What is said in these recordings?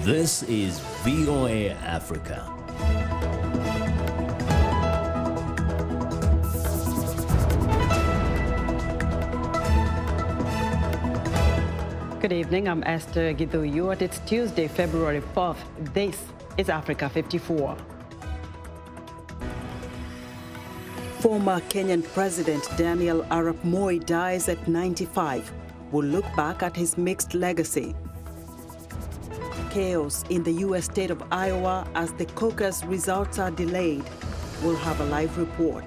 This is VOA Africa. Good evening, I'm Esther Gidhu. It's Tuesday, February 4th. This is Africa 54. Former Kenyan President Daniel Arap Moi dies at 95. We'll look back at his mixed legacy. Chaos in the U.S. state of Iowa as the caucus results are delayed. We'll have a live report.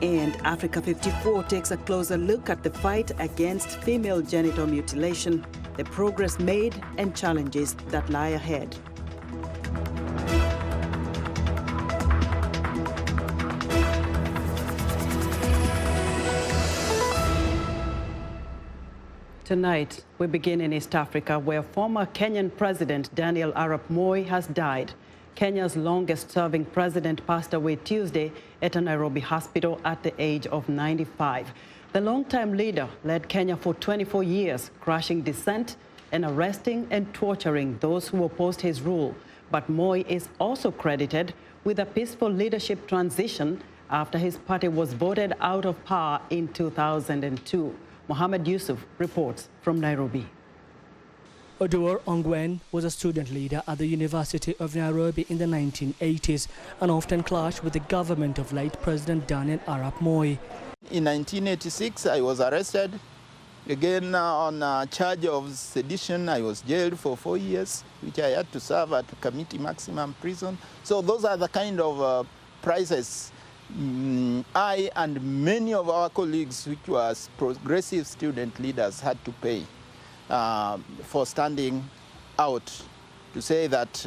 And Africa 54 takes a closer look at the fight against female genital mutilation, the progress made and challenges that lie ahead. Tonight, we begin in East Africa, where former Kenyan President Daniel Arap Moi has died. Kenya's longest-serving president passed away Tuesday at a Nairobi hospital at the age of 95. The longtime leader led Kenya for 24 years, crushing dissent and arresting and torturing those who opposed his rule. But Moi is also credited with a peaceful leadership transition after his party was voted out of power in 2002. Mohammed Yusuf reports from Nairobi. Odur Ongwen was a student leader at the University of Nairobi in the 1980s and often clashed with the government of late President Daniel Arap Moi. In 1986, I was arrested. Again, on a charge of sedition, I was jailed for 4 years, which I had to serve at committee maximum prison. So those are the kind of prices I and many of our colleagues, which was progressive student leaders, had to pay for standing out to say that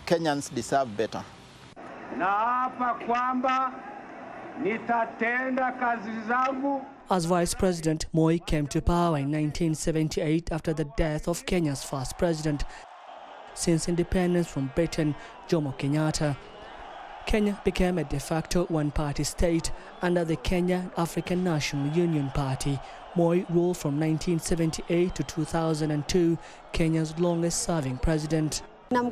Kenyans deserve better. Naapa kwamba nitatenda kazi zangu. As Vice President, Moi came to power in 1978 after the death of Kenya's first president since independence from Britain, Jomo Kenyatta. Kenya became a de facto one-party state under the Kenyan African National Union Party. Moi ruled from 1978 to 2002, Kenya's longest-serving president. What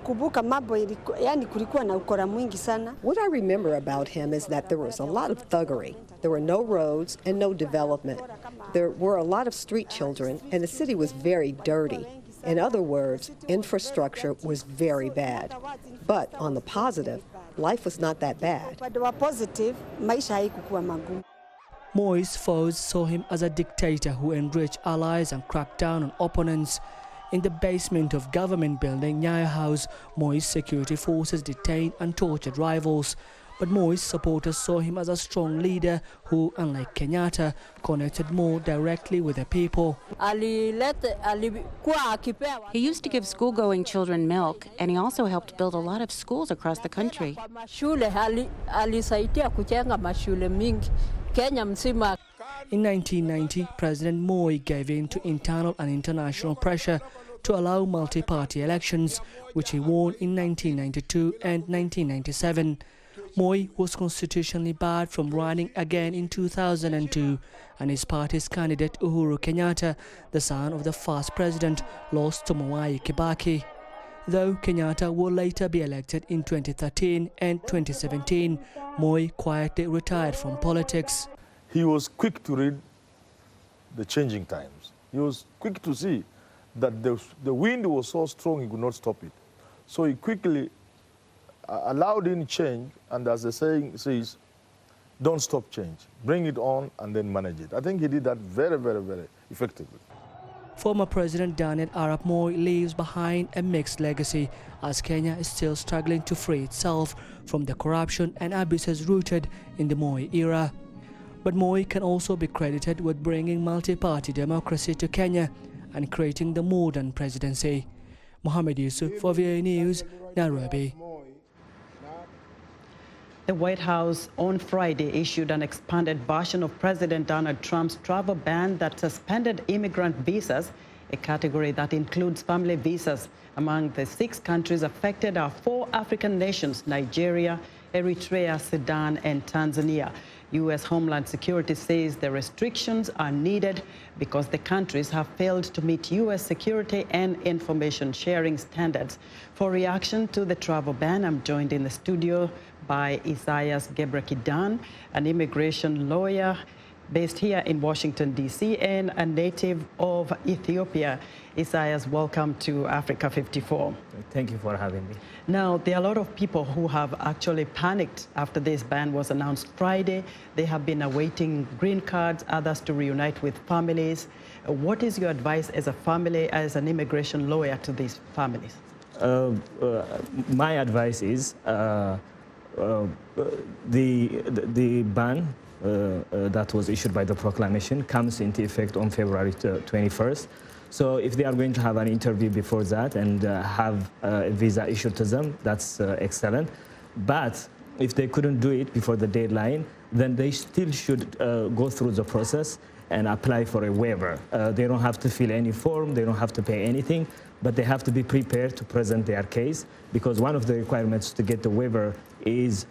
I remember about him is that there was a lot of thuggery. There were no roads and no development. There were a lot of street children, and the city was very dirty. In other words, infrastructure was very bad. But on the positive, life was not that bad. Moi's foes saw him as a dictator who enriched allies and cracked down on opponents. In the basement of government building Nyayo House, Moi's security forces detained and tortured rivals. But Moi's supporters saw him as a strong leader who, unlike Kenyatta, connected more directly with the people. He used to give school-going children milk, and he also helped build a lot of schools across the country. In 1990, President Moi gave in to internal and international pressure to allow multi-party elections, which he won in 1992 and 1997. Moi was constitutionally barred from running again in 2002, and his party's candidate Uhuru Kenyatta, the son of the first president, lost to Mwai Kibaki. Though Kenyatta will later be elected in 2013 and 2017, Moi quietly retired from politics. He was quick to read the changing times. He was quick to see that the wind was so strong he could not stop it. So he quickly allowed in change, and as the saying says, don't stop change. Bring it on and then manage it. I think he did that very, very, very effectively. Former President Daniel Arap Moi leaves behind a mixed legacy as Kenya is still struggling to free itself from the corruption and abuses rooted in the Moi era. But Moi can also be credited with bringing multi-party democracy to Kenya and creating the modern presidency. Mohammed Yusuf for VOA News, Nairobi. The White House on Friday issued an expanded version of President Donald Trump's travel ban that suspended immigrant visas, a category that includes family visas. Among the 6 countries affected are 4 African nations: Nigeria, Eritrea, Sudan, and Tanzania. U.S. Homeland Security says the restrictions are needed because the countries have failed to meet U.S. security and information sharing standards. For reaction to the travel ban, I'm joined in the studio by Isaias Gebrekidan, an immigration lawyer based here in Washington, D.C., and a native of Ethiopia. Isaias, welcome to Africa 54. Thank you for having me. Now, there are a lot of people who have actually panicked after this ban was announced Friday. They have been awaiting green cards, others to reunite with families. What is your advice as a family, as an immigration lawyer to these families? My advice is the ban that was issued by the proclamation comes into effect on February 21st. So if they are going to have an interview before that and have a visa issued to them, that's excellent. But if they couldn't do it before the deadline, then they still should go through the process and apply for a waiver. They don't have to fill any form, they don't have to pay anything, but they have to be prepared to present their case, because one of the requirements to get the waiver is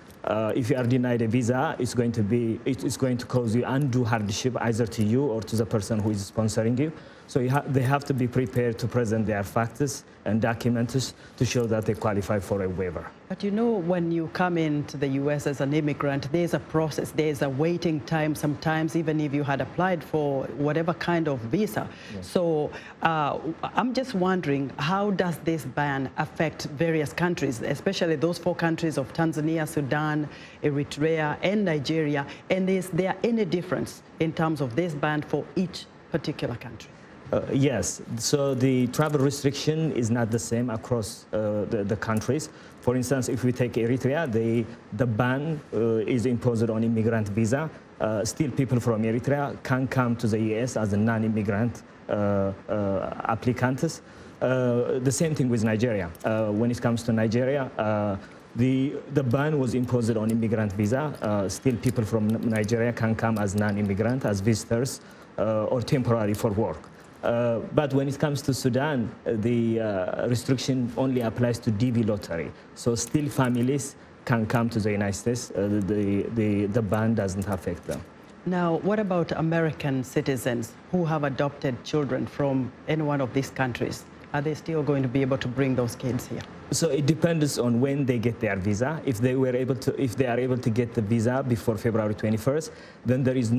if you are denied a visa, it's going to cause you undue hardship either to you or to the person who is sponsoring you. So they have to be prepared to present their facts and documents to show that they qualify for a waiver. But you know, when you come into the U.S. as an immigrant, there's a process, there's a waiting time sometimes, even if you had applied for whatever kind of visa. Yes. So I'm just wondering, how does this ban affect various countries, especially those 4 countries of Tanzania, Sudan, Eritrea, and Nigeria? And is there any difference in terms of this ban for each particular country? Yes, so the travel restriction is not the same across the countries. For instance, if we take Eritrea, the ban is imposed on immigrant visa. Still, people from Eritrea can come to the US as a non-immigrant applicants. The same thing with Nigeria. When it comes to Nigeria, the ban was imposed on immigrant visa. Still, people from Nigeria can come as non-immigrant, as visitors, or temporary for work. But when it comes to Sudan, the restriction only applies to DV lottery. So still families can come to the United States. The ban doesn't affect them. Now, what about American citizens who have adopted children from any one of these countries? Are they still going to be able to bring those kids here? So it depends on when they get their visa. If they are able to get the visa before February 21st, then there is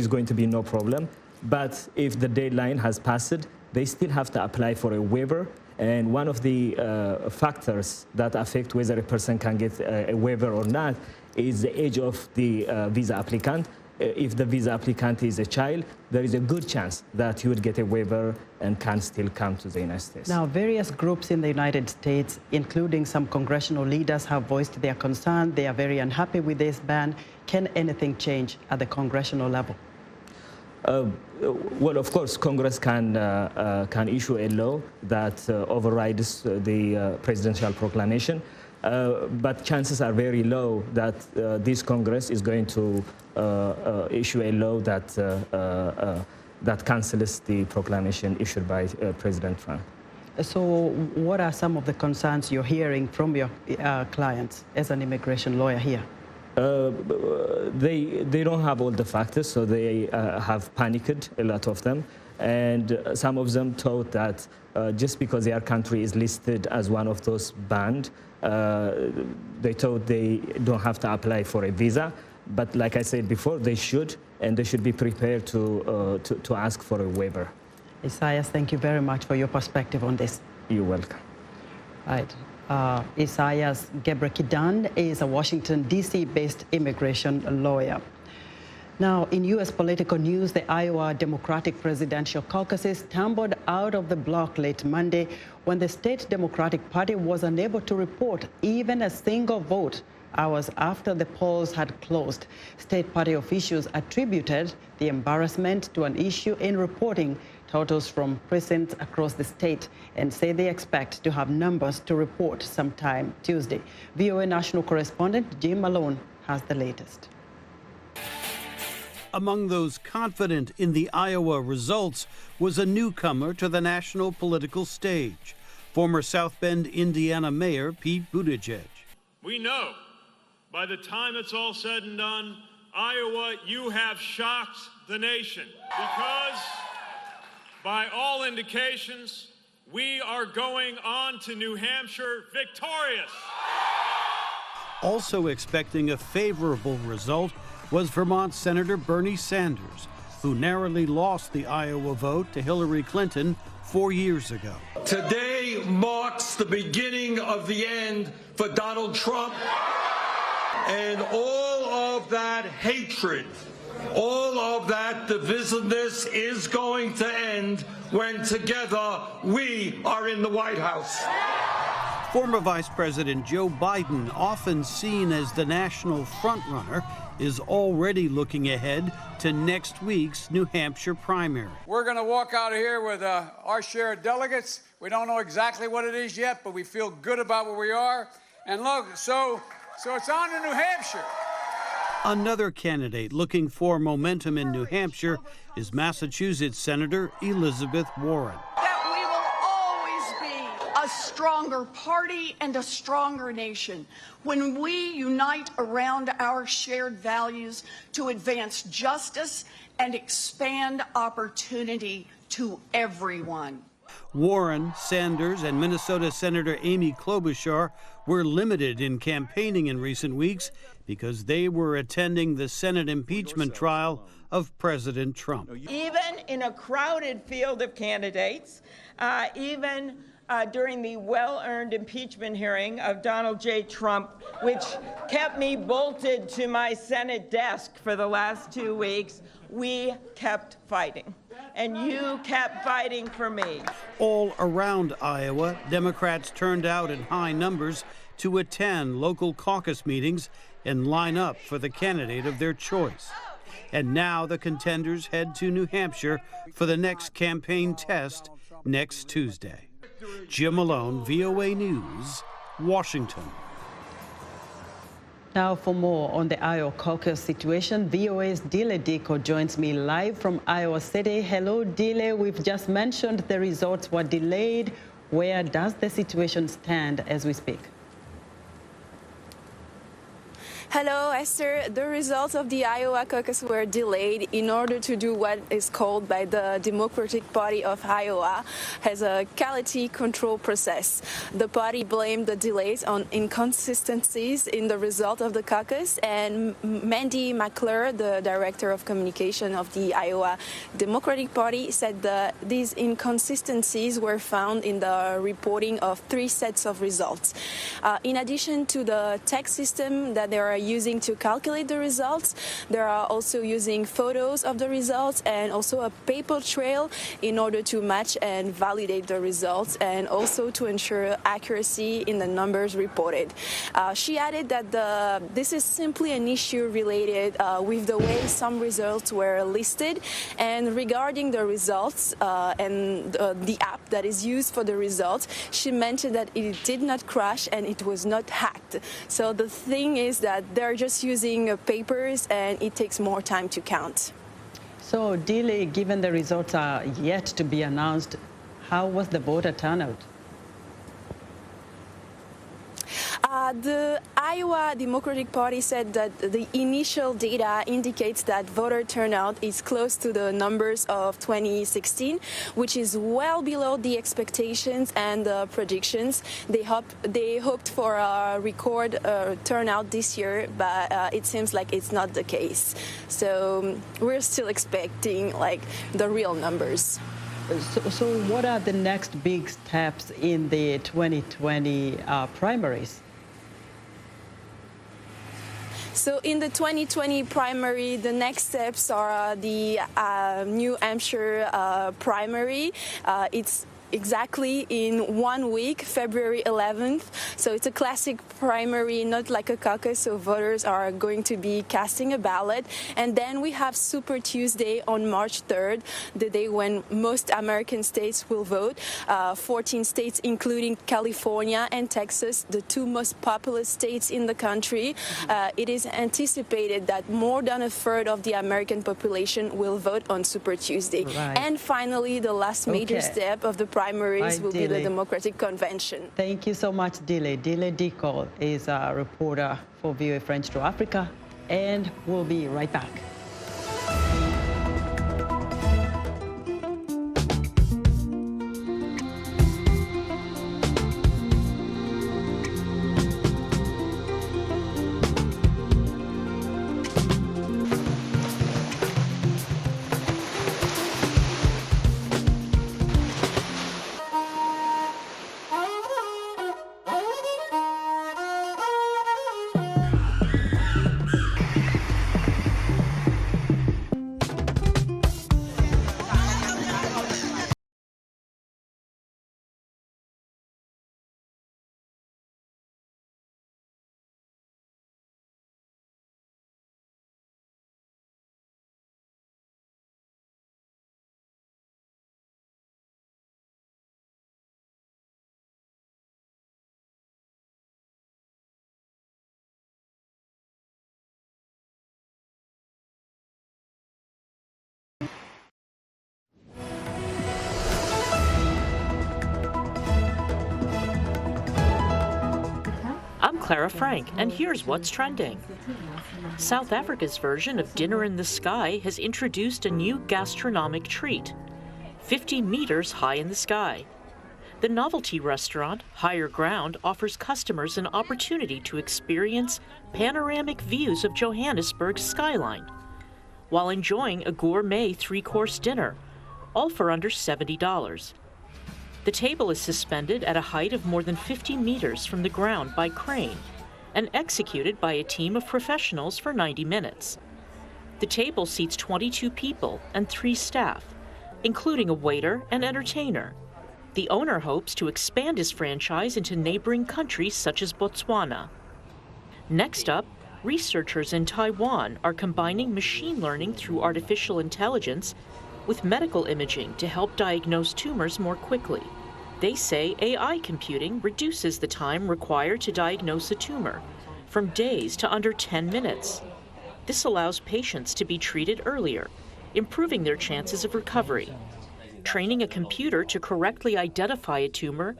going to be no problem. But if the deadline has passed, they still have to apply for a waiver. And one of the factors that affect whether a person can get a waiver or not is the age of the visa applicant. If the visa applicant is a child, there is a good chance that he would get a waiver and can still come to the United States. Now, various groups in the United States, including some congressional leaders, have voiced their concern. They are very unhappy with this ban. Can anything change at the congressional level? Well, of course, Congress can issue a law that overrides the presidential proclamation, but chances are very low that this Congress is going to issue a law that cancels the proclamation issued by President Trump. So what are some of the concerns you're hearing from your clients as an immigration lawyer here? They don't have all the factors, so they have panicked, a lot of them. And some of them thought that just because their country is listed as one of those banned, they thought they don't have to apply for a visa. But like I said before, they should, and they should be prepared to ask for a waiver. Isaias, thank you very much for your perspective on this. You're welcome. Right. Isaias Gebrekidan is a Washington, D.C.-based immigration lawyer. Now, in U.S. political news, the Iowa Democratic presidential caucuses tumbled out of the block late Monday when the state Democratic Party was unable to report even a single vote hours after the polls had closed. State party officials attributed the embarrassment to an issue in reporting totals from precincts across the state and say they expect to have numbers to report sometime Tuesday. VOA national correspondent Jim Malone has the latest. Among those confident in the Iowa results was a newcomer to the national political stage, former South Bend, Indiana Mayor Pete Buttigieg. We know by the time it's all said and done, Iowa, you have shocked the nation because, by all indications, we are going on to New Hampshire victorious. Also expecting a favorable result was Vermont Senator Bernie Sanders, who narrowly lost the Iowa vote to Hillary Clinton 4 years ago. Today marks the beginning of the end for Donald Trump, and all of that hatred, all of that divisiveness is going to end when together we are in the White House. Former Vice President Joe Biden, often seen as the national frontrunner, is already looking ahead to next week's New Hampshire primary. We're going to walk out of here with our share of delegates. We don't know exactly what it is yet, but we feel good about where we are. And look, so it's on to New Hampshire. Another candidate looking for momentum in New Hampshire is Massachusetts Senator Elizabeth Warren. A stronger party and a stronger nation when we unite around our shared values to advance justice and expand opportunity to everyone. Warren, Sanders, and Minnesota Senator Amy Klobuchar were limited in campaigning in recent weeks because they were attending the Senate impeachment trial of President Trump. Even in a crowded field of candidates, during the well-earned impeachment hearing of Donald J. Trump, which kept me bolted to my Senate desk for the last 2 weeks, we kept fighting. And you kept fighting for me. All around Iowa, Democrats turned out in high numbers to attend local caucus meetings and line up for the candidate of their choice. And now the contenders head to New Hampshire for the next campaign test next Tuesday. Jim Malone, VOA News, Washington. Now for more on the Iowa caucus situation, VOA's Dile Diko joins me live from Iowa City. Hello, Dile. We've just mentioned the results were delayed. Where does the situation stand as we speak? Hello, Esther. The results of the Iowa caucus were delayed in order to do what is called by the Democratic Party of Iowa as a quality control process. The party blamed the delays on inconsistencies in the result of the caucus, and Mandy McClure, the director of communication of the Iowa Democratic Party, said that these inconsistencies were found in the reporting of 3 sets of results. In addition to the text system that they are using to calculate the results, they are also using photos of the results and also a paper trail in order to match and validate the results and also to ensure accuracy in the numbers reported. She added that this is simply an issue related with the way some results were listed, and regarding the results and the app that is used for the results, she mentioned that it did not crash and it was not hacked. So the thing is that they're just using papers and it takes more time to count. So, Dile, given the results are yet to be announced, how was the voter turnout? The Iowa Democratic Party said that the initial data indicates that voter turnout is close to the numbers of 2016, which is well below the expectations and the predictions. They hoped for a record turnout this year, but it seems like it's not the case. So we're still expecting the real numbers. So what are the next big steps in the 2020 primaries? So in the 2020 primary, the next steps are the New Hampshire primary. It's exactly in 1 week, February 11th. So it's a classic primary, not like a caucus, so voters are going to be casting a ballot. And then we have Super Tuesday on March 3rd, the day when most American states will vote. 14 states, including California and Texas, the 2 most populous states in the country. It is anticipated that more than a third of the American population will vote on Super Tuesday. Right. And finally, the last major step of the primaries will be the Democratic Convention. Thank you so much, Dile. Dile Diko is a reporter for VOA French to Africa and we'll be right back. I'm Clara Frank, and here's what's trending. South Africa's version of Dinner in the Sky has introduced a new gastronomic treat, 50 meters high in the sky. The novelty restaurant, Higher Ground, offers customers an opportunity to experience panoramic views of Johannesburg's skyline, while enjoying a gourmet three-course dinner, all for under $70. The table is suspended at a height of more than 50 meters from the ground by crane and executed by a team of professionals for 90 minutes. The table seats 22 people and 3 staff, including a waiter and entertainer. The owner hopes to expand his franchise into neighboring countries such as Botswana. Next up, researchers in Taiwan are combining machine learning through artificial intelligence with medical imaging to help diagnose tumors more quickly. They say AI computing reduces the time required to diagnose a tumor from days to under 10 minutes. This allows patients to be treated earlier, improving their chances of recovery. Training a computer to correctly identify a tumor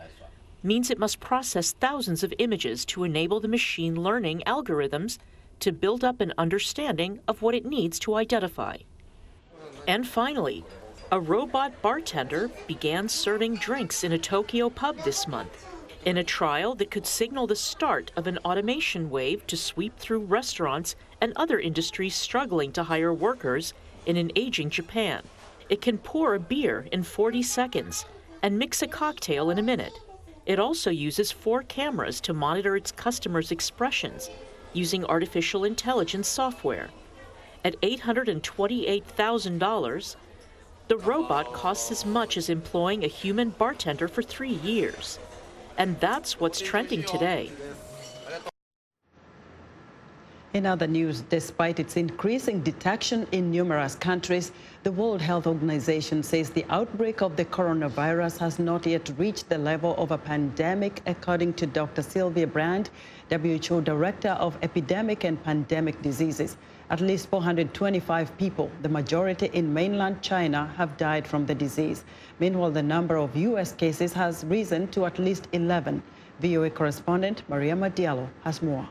means it must process thousands of images to enable the machine learning algorithms to build up an understanding of what it needs to identify. And finally, a robot bartender began serving drinks in a Tokyo pub this month, in a trial that could signal the start of an automation wave to sweep through restaurants and other industries struggling to hire workers in an aging Japan. It can pour a beer in 40 seconds and mix a cocktail in a minute. It also uses 4 cameras to monitor its customers' expressions using artificial intelligence software. At $828,000, the robot costs as much as employing a human bartender for 3 years. And that's what's trending today. In other news, despite its increasing detection in numerous countries, the World Health Organization says the outbreak of the coronavirus has not yet reached the level of a pandemic, according to Dr. Sylvie Briand, WHO Director of Epidemic and Pandemic Diseases. At least 425 people, the majority in mainland China, have died from the disease. Meanwhile, the number of U.S. cases has risen to at least 11. VOA correspondent Mariama Diallo has more.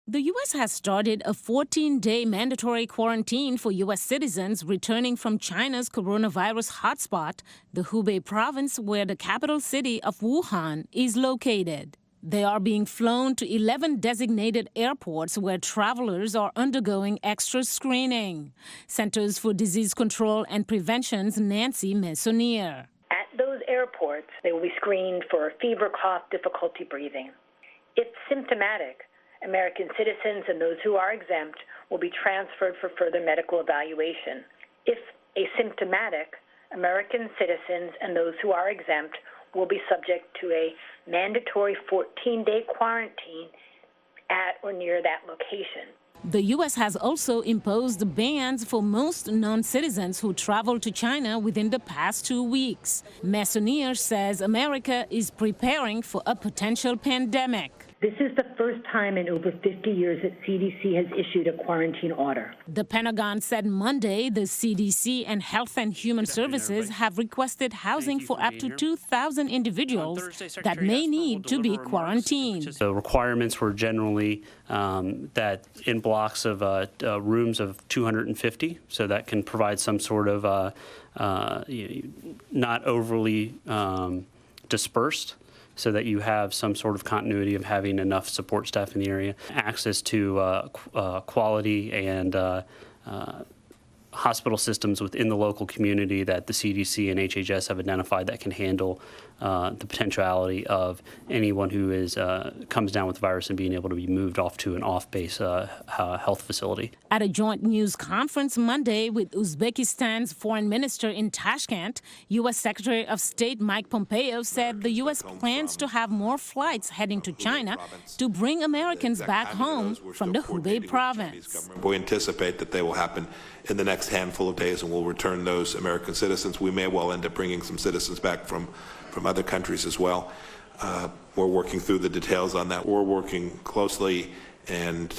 The U.S. has started a 14-day mandatory quarantine for U.S. citizens returning from China's coronavirus hotspot, the Hubei province, where the capital city of Wuhan is located. They are being flown to 11 designated airports where travelers are undergoing extra screening. Centers for Disease Control and Prevention's Nancy Messonnier. At those airports, they will be screened for fever, cough, difficulty breathing. If symptomatic, American citizens and those who are exempt will be transferred for further medical evaluation. If asymptomatic, American citizens and those who are exempt will be subject to a mandatory 14-day quarantine at or near that location. The U.S. has also imposed bans for most non-citizens who traveled to China within the past 2 weeks. Messonnier says America is preparing for a potential pandemic. This is the first time in over 50 years that CDC has issued a quarantine order. The Pentagon said Monday the CDC and Health and Human Services have requested housing for up to 2,000 individuals that may need to be quarantined. The requirements were generally that in blocks of rooms of 250, so that can provide some sort of not overly dispersed, so that you have some sort of continuity of having enough support staff in the area, access to quality and hospital systems within the local community that the CDC and HHS have identified that can handle the potentiality of anyone who comes down with the virus and being able to be moved off to an off-base health facility. At a joint news conference Monday with Uzbekistan's foreign minister in Tashkent, U.S. Secretary of State Mike Pompeo said the U.S. plans to have more flights heading to China to bring Americans back home from the Hubei province. We anticipate that they will happen in the next handful of days, and we'll return those American citizens. We may well end up bringing some citizens back from other countries as well. We're working through the details on that. We're working closely and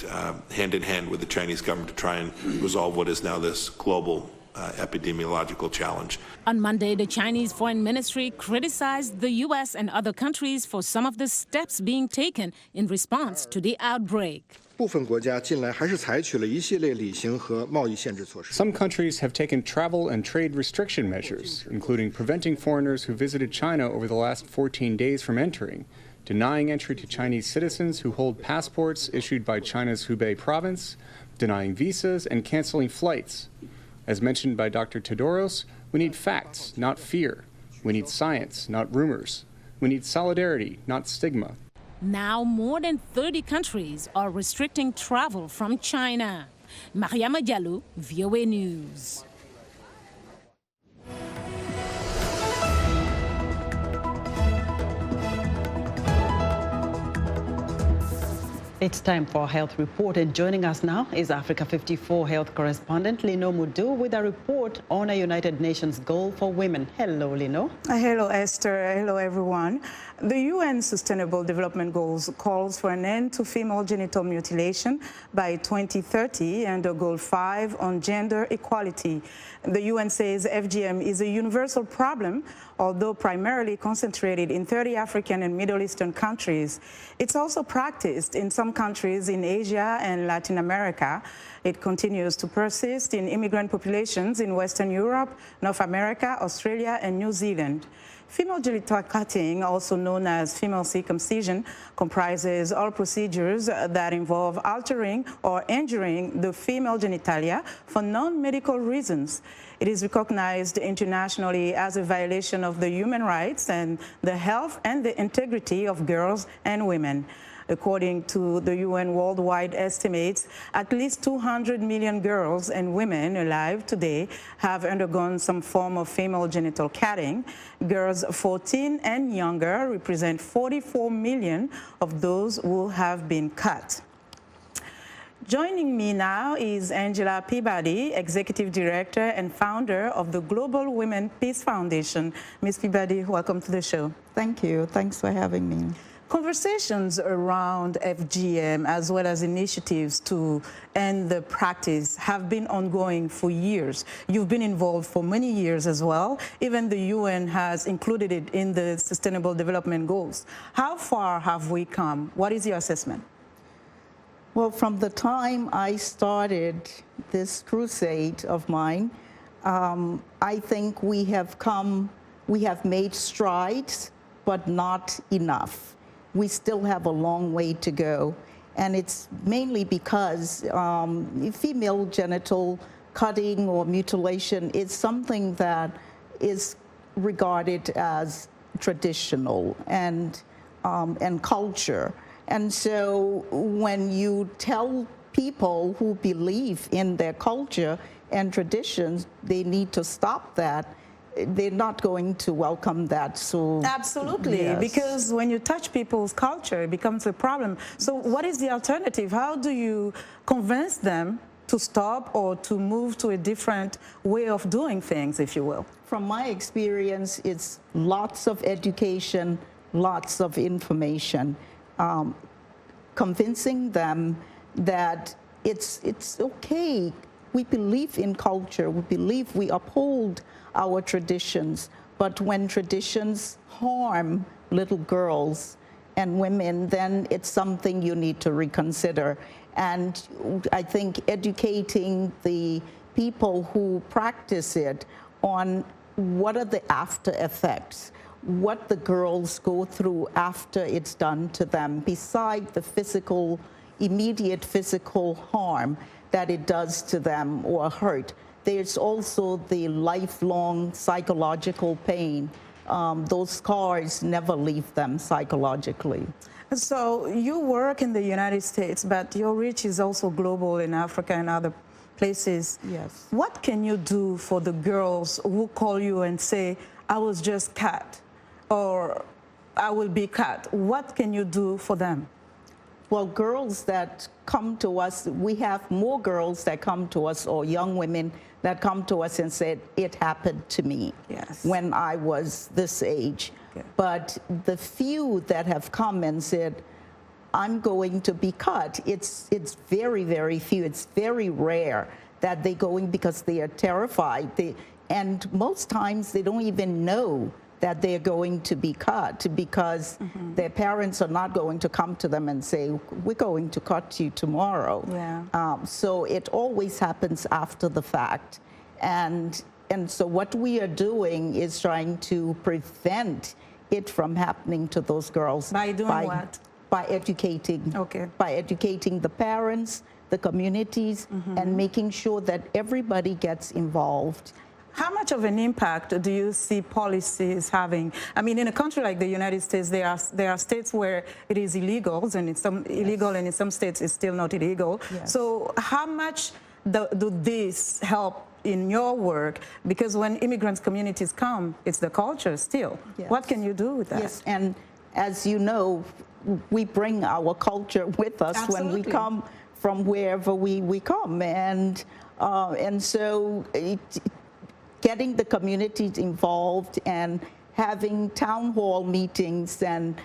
hand in hand with the Chinese government to try and resolve what is now this global epidemiological challenge. On Monday, the Chinese Foreign Ministry criticized the U.S. and other countries for some of the steps being taken in response to the outbreak. Some countries have taken travel and trade restriction measures, including preventing foreigners who visited China over the last 14 days from entering, denying entry to Chinese citizens who hold passports issued by China's Hubei province, denying visas, and canceling flights. As mentioned by Dr. Tedros, we need facts, not fear. We need science, not rumors. We need solidarity, not stigma. Now, more than 30 countries are restricting travel from China. Mariama Diallo, VOA News. It's time for a health report, and joining us now is Africa 54 health correspondent Lino Mudu with a report on a United Nations goal for women. Hello, Lino. Hello, Esther. Hello, everyone. The UN Sustainable Development Goals calls for an end to female genital mutilation by 2030 and a Goal 5 on gender equality. The UN says FGM is a universal problem, although primarily concentrated in 30 African and Middle Eastern countries. It's also practiced in some countries in Asia and Latin America. It continues to persist in immigrant populations in Western Europe, North America, Australia, and New Zealand. Female genital cutting, also known as female circumcision, comprises all procedures that involve altering or injuring the female genitalia for non-medical reasons. It is recognized internationally as a violation of the human rights and the health and the integrity of girls and women. According to the UN worldwide estimates, at least 200 million girls and women alive today have undergone some form of female genital cutting. Girls 14 and younger represent 44 million of those who have been cut. Joining me now is Angela Peabody, Executive Director and founder of the Global Women Peace Foundation. Ms. Peabody, welcome to the show. Thank you. Thanks for having me. Conversations around FGM, as well as initiatives to end the practice, have been ongoing for years. You've been involved for many years as well. Even the UN has included it in the Sustainable Development Goals. How far have we come? What is your assessment? Well, from the time I started this crusade of mine, I think we have made strides, but not enough. We still have a long way to go. And it's mainly because female genital cutting or mutilation is something that is regarded as traditional and culture. And so when you tell people who believe in their culture and traditions, they need to stop that, they're not going to welcome that. So absolutely, yes. Because when you touch people's culture, it becomes a problem. So what is the alternative? How do you convince them to stop or to move to a different way of doing things, if you will? From my experience, it's lots of education, lots of information. convincing them that it's okay. We believe in culture. We believe we uphold our traditions. But when traditions harm little girls and women, then it's something you need to reconsider. And I think educating the people who practice it on what are the after effects, what the girls go through after it's done to them, beside the immediate physical harm that it does to them or hurt. There's also the lifelong psychological pain. Those scars never leave them psychologically. So you work in the United States, but your reach is also global in Africa and other places. Yes. What can you do for the girls who call you and say, I was just cut, or I will be cut? What can you do for them? Well, girls that come to us, we have more girls that come to us, or young women that come to us and said, it happened to me when I was this age. Okay. But the few that have come and said, I'm going to be cut, it's very, very few. It's very rare that they're going because they are terrified. And most times they don't even know that they're going to be cut, because their parents are not going to come to them and say, we're going to cut you tomorrow. Yeah. So it always happens after the fact. And so what we are doing is trying to prevent it from happening to those girls. By doing what? By educating. Okay. By educating the parents, the communities, and making sure that everybody gets involved. How much of an impact do you see policies having? I mean, in a country like the United States, there are states where it is illegal, and it's illegal, and in some states it's still not illegal. Yes. So how much do this help in your work? Because when immigrant communities come, it's the culture still. Yes. What can you do with that? Yes, and as you know, we bring our culture with us. Absolutely. When we come from wherever we come, and so getting the communities involved and having town hall meetings and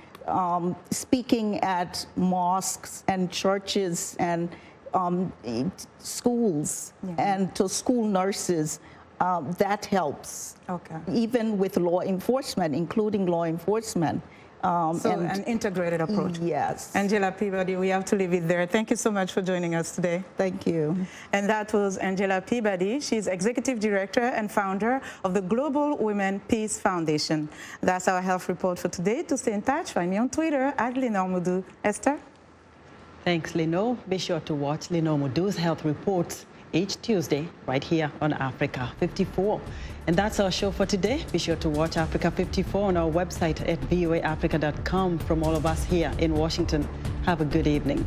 speaking at mosques and churches and schools and to school nurses, that helps. Okay. Even with law enforcement, including law enforcement. So an integrated approach. Yes. Angela Peabody, we have to leave it there. Thank you so much for joining us today. Thank you. And that was Angela Peabody. She's Executive Director and founder of the Global Women Peace Foundation. That's our health report for today. To stay in touch, find me on Twitter @LenoreMoudou. Esther? Thanks, Lenore. Be sure to watch Lenore Moudou's health reports each Tuesday right here on Africa 54. And that's our show for today. Be sure to watch Africa 54 on our website at voaafrica.com. From all of us here in Washington, have a good evening.